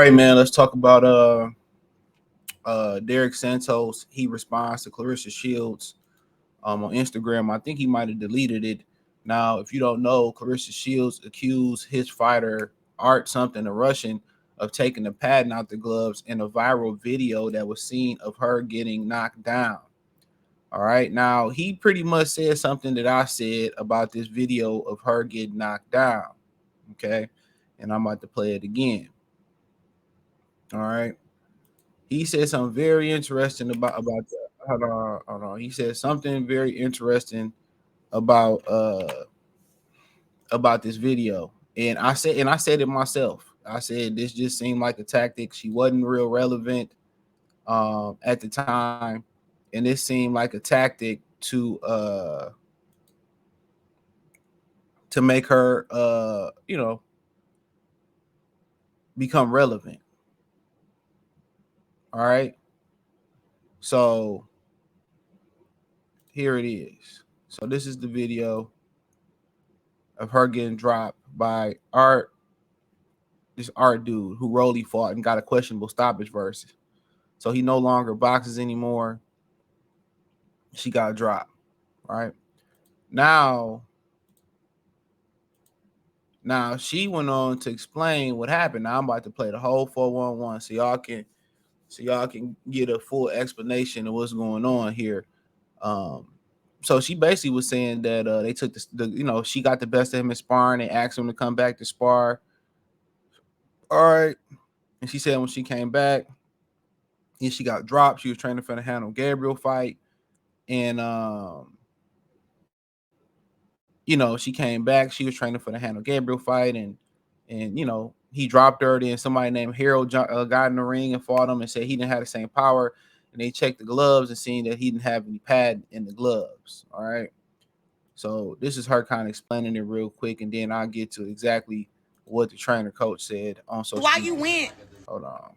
right, man. Let's talk about Derik Santos. He responds to Claressa Shields on Instagram. I think he might have deleted it. Now, if you don't know, Claressa Shields accused his fighter Art something, a Russian, of taking the padding out the gloves in a viral video that was seen of her getting knocked down. All right. Now, he pretty much said something that I said about this video of her getting knocked down. Okay. And I'm about to play it again. All right. He said something very interesting about that. Hold on. He said something very interesting about this video. And I said it myself. I said this just seemed like a tactic. She wasn't real relevant at the time. And this seemed like a tactic to make her become relevant. All right. So here it is. So this is the video of her getting dropped by this Art dude who Rolly fought and got a questionable stoppage versus. So he no longer boxes anymore. She got dropped. Right. Now she went on to explain what happened. Now I'm about to play the whole 411 so y'all can get a full explanation of what's going on here. So she basically was saying that they took she got the best of him in sparring. They asked him to come back to spar. All right. And she said when she came back, and she got dropped. She was training for the Hannah Gabriel fight. And she came back. She was training for the Hannah Gabriel fight, and he dropped her. Then somebody named Harold got in the ring and fought him and said he didn't have the same power. And they checked the gloves and seen that he didn't have any pad in the gloves. All right. So this is her kind of explaining it real quick, and then I'll get to exactly what the trainer coach said on social media. Why you went? Hold on.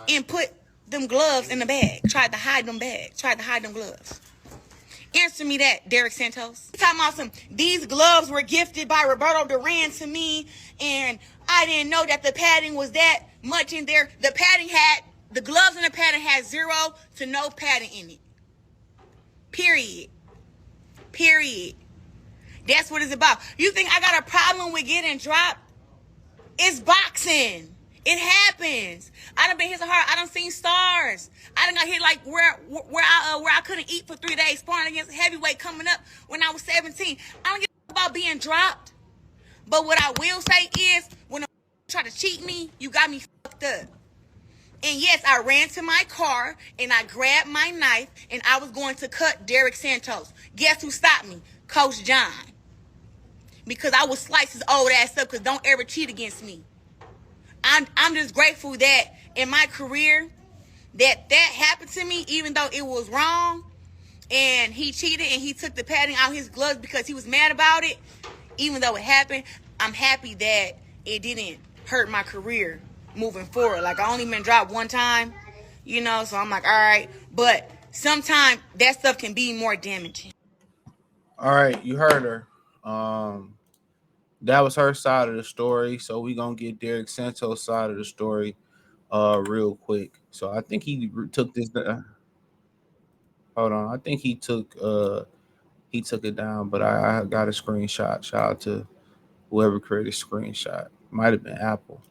And put them gloves in the bag. Tried to hide them gloves. Answer me that, Derik Santos. Talking about these gloves were gifted by Roberto Duran to me, and I didn't know that the padding was that much in there. The gloves and the padding had 0 to no padding in it. Period. That's what it's about. You think I got a problem with getting dropped? It's boxing. It happens. I done been hit so hard. I done seen stars. I done got hit like where I couldn't eat for 3 days sparring against heavyweight coming up when I was 17. I don't give a about being dropped. But what I will say is when a try to cheat me, you got me fucked up. And yes, I ran to my car and I grabbed my knife and I was going to cut Derik Santos. Guess who stopped me? Coach John. Because I would slice his old ass up because don't ever cheat against me. I'm just grateful that in my career that happened to me, even though it was wrong and he cheated and he took the padding out his gloves because he was mad about it. Even though it happened, I'm happy that it didn't hurt my career moving forward. Like, I only been dropped one time, so I'm like, all right. But sometimes that stuff can be more damaging. All right, you heard her. That was her side of the story. So we gonna get Derik Santos' side of the story real quick. So I think he took this hold on. I think he took it down, but I got a screenshot. Shout out to whoever created a screenshot. Might have been Apple.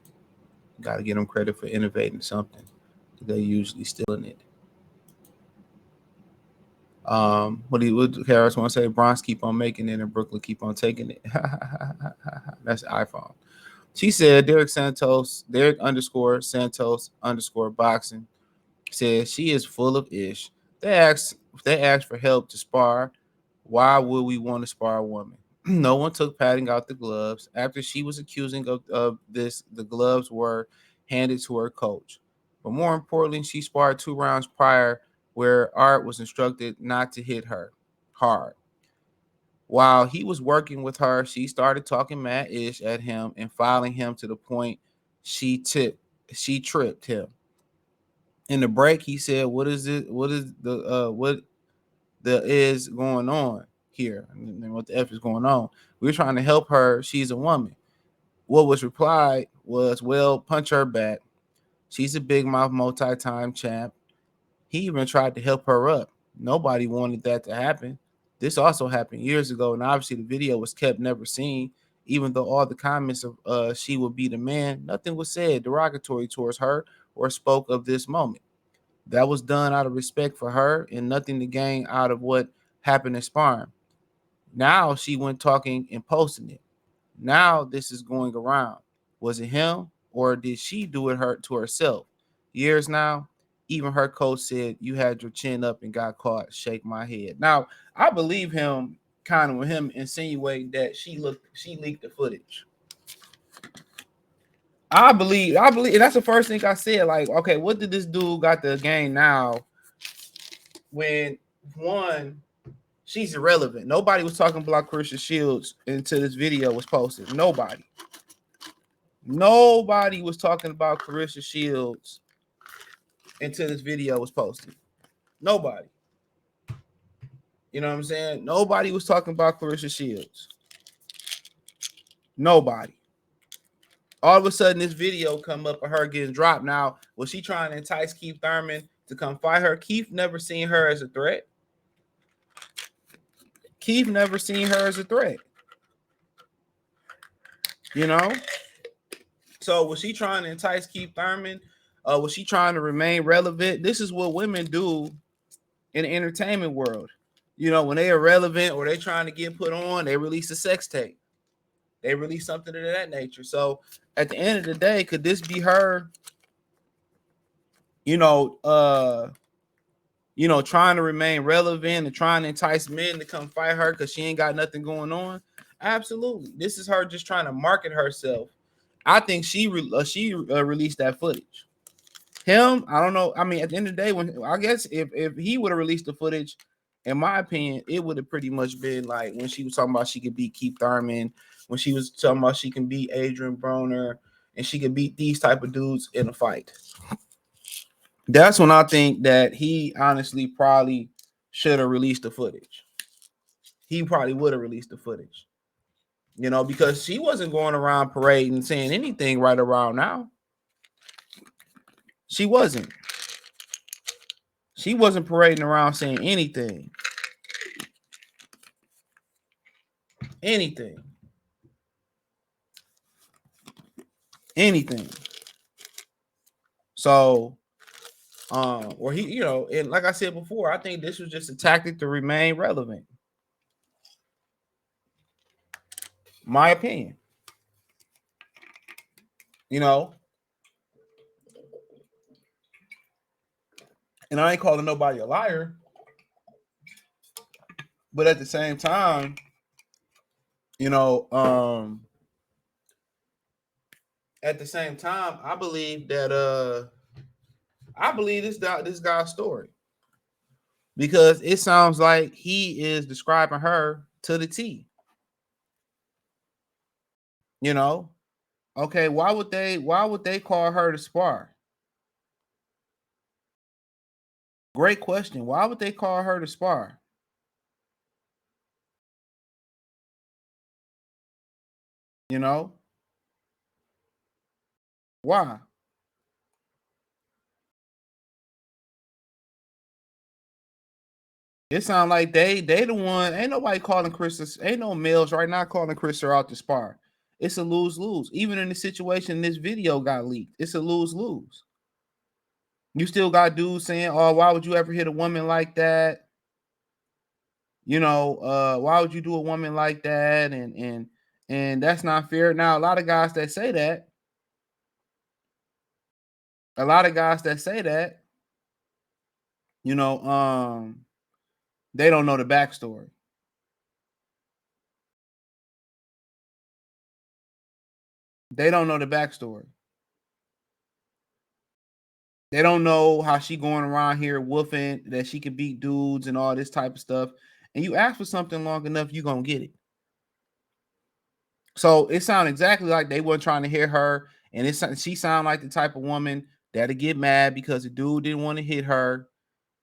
Got to give them credit for innovating something. They usually stealing it. What Harris want to say? Bronx keep on making it and Brooklyn keep on taking it. That's iPhone. She said Derik _Santos_ boxing says she is full of ish. They asked for help to spar. Why would we want to spar a woman? No one took padding out the gloves. After she was accusing of this, the gloves were handed to her coach. But more importantly, she sparred 2 rounds prior where Art was instructed not to hit her hard. While he was working with her, she started talking mad ish at him and filing him to the point she tripped him. In the break, he said, what is the is going on here? And what the F is going on? We're trying to help her. She's a woman. What was replied was, well, punch her back. She's a big mouth multi-time champ. He even tried to help her up. Nobody wanted that to happen. This also happened years ago, and obviously the video was kept never seen. Even though all the comments of she would be the man, nothing was said derogatory towards her or spoke of this moment. That was done out of respect for her and nothing to gain out of what happened in sparring. Now she went talking and posting it. Now this is going around. Was it him or did she do it her to herself? Years now, even her coach said you had your chin up and got caught. Shake my head. Now I believe him, kind of with him insinuating that she leaked the footage. I believe, and that's the first thing I said. Like, okay, what did this dude got to gain now? When one, she's irrelevant. Nobody was talking about Claressa Shields until this video was posted. Nobody was talking about Claressa Shields until this video was posted. Nobody. You know what I'm saying? Nobody was talking about Claressa Shields. Nobody. All of a sudden, this video come up of her getting dropped. Now, was she trying to entice Keith Thurman to come fight her? Keith never seen her as a threat. Keith never seen her as a threat. You know? So was she trying to entice Keith Thurman? Was she trying to remain relevant? This is what women do in the entertainment world. You know, when they are relevant or they trying to get put on, they release a sex tape. They release something of that nature. So at the end of the day, could this be her, you know, trying to remain relevant and trying to entice men to come fight her because she ain't got nothing going on? Absolutely. This is her just trying to market herself. I think she released that footage. Him, I don't know. I mean, at the end of the day, when I guess if he would have released the footage, in my opinion, it would have pretty much been like when she was talking about she could beat Keith Thurman, when she was talking about she can beat Adrian Broner, and she could beat these type of dudes in a fight. That's when I think that he honestly probably should have released the footage. He probably would have released the footage. You know, because she wasn't going around parading saying anything right around now. She wasn't. She wasn't parading around saying anything. Anything. Anything. So, or he, you know, and like I said before, I think this was just a tactic to remain relevant. My opinion. You know, and I ain't calling nobody a liar, but at the same time, you know, at the same time, I believe that I believe this guy's story because it sounds like he is describing her to the T. You know, okay, why would they call her to spar? Great question. Why would they call her to spar? You know, why? It sounds like they the one. Ain't nobody calling Chris. Ain't no males right now calling Chris out to spar. It's a lose-lose. Even in the situation this video got leaked, it's a lose-lose. You still got dudes saying, "Oh, why would you ever hit a woman like that?" You know, why would you do a woman like that? And that's not fair. Now, a lot of guys that say that, a lot of guys that say that, you know, they don't know the backstory. They don't know the backstory. They don't know how she going around here woofing that she can beat dudes and all this type of stuff. And you ask for something long enough, you're gonna get it. So it sounded exactly like they weren't trying to hear her, and she sounded like the type of woman that'll get mad because the dude didn't want to hit her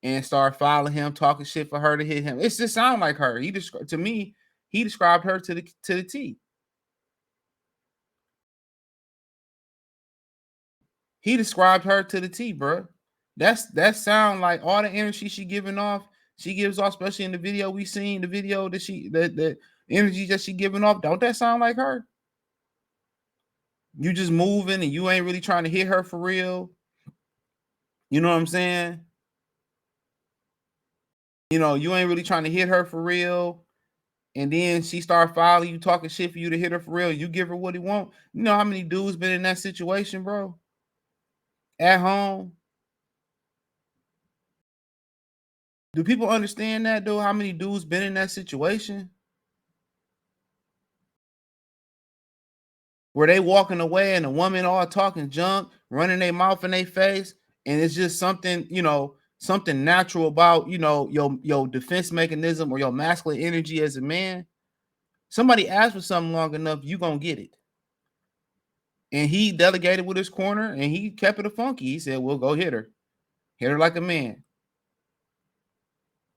and start following him, talking shit for her to hit him. It's just sound like her. To me, he described her to the T. He described her to the T, bro. That sound like all the energy she giving off. She gives off, especially in the video we seen, the video that energy that she giving off. Don't that sound like her? You just moving and you ain't really trying to hit her for real. You know what I'm saying? You know, you ain't really trying to hit her for real. And then she start following you, talking shit for you to hit her for real. You give her what he want. You know how many dudes been in that situation, bro? At home. Do people understand that though? How many dudes been in that situation where they walking away and the woman all talking junk, running their mouth in their face, and it's just something, something natural about, your defense mechanism or your masculine energy as a man. Somebody asks for something long enough, you gonna get it. And he delegated with his corner and he kept it a funky. He said, "We'll go hit her. Hit her like a man.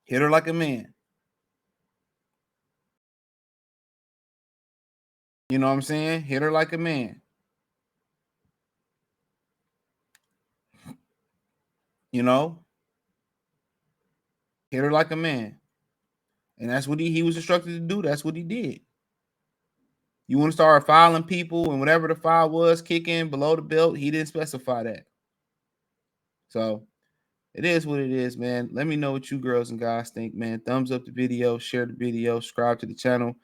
Hit her like a man." You know what I'm saying? Hit her like a man. You know? Hit her like a man. And that's what he was instructed to do. That's what he did. You want to start filing people and whatever the file was, kicking below the belt, he didn't specify that. So it is what it is, man. Let me know what you girls and guys think, man. Thumbs up the video, share the video, subscribe to the channel.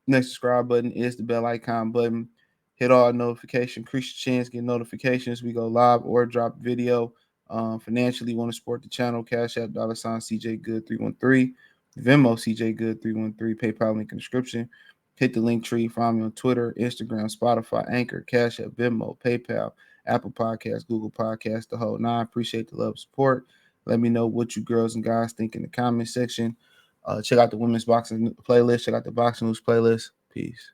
Next subscribe button is the bell icon button. Hit all notifications. Increase your chance, get notifications. We go live or drop video. Financially, want to support the channel? Cash App, $ CJ Good 313. Venmo CJ Good 313. PayPal link in the description. Hit the link tree. Follow me on Twitter, Instagram, Spotify, Anchor, Cash App, Venmo, PayPal, Apple Podcasts, Google Podcasts, the whole nine. Appreciate the love and support. Let me know what you girls and guys think in the comment section. Check out the women's boxing playlist. Check out the boxing news playlist. Peace.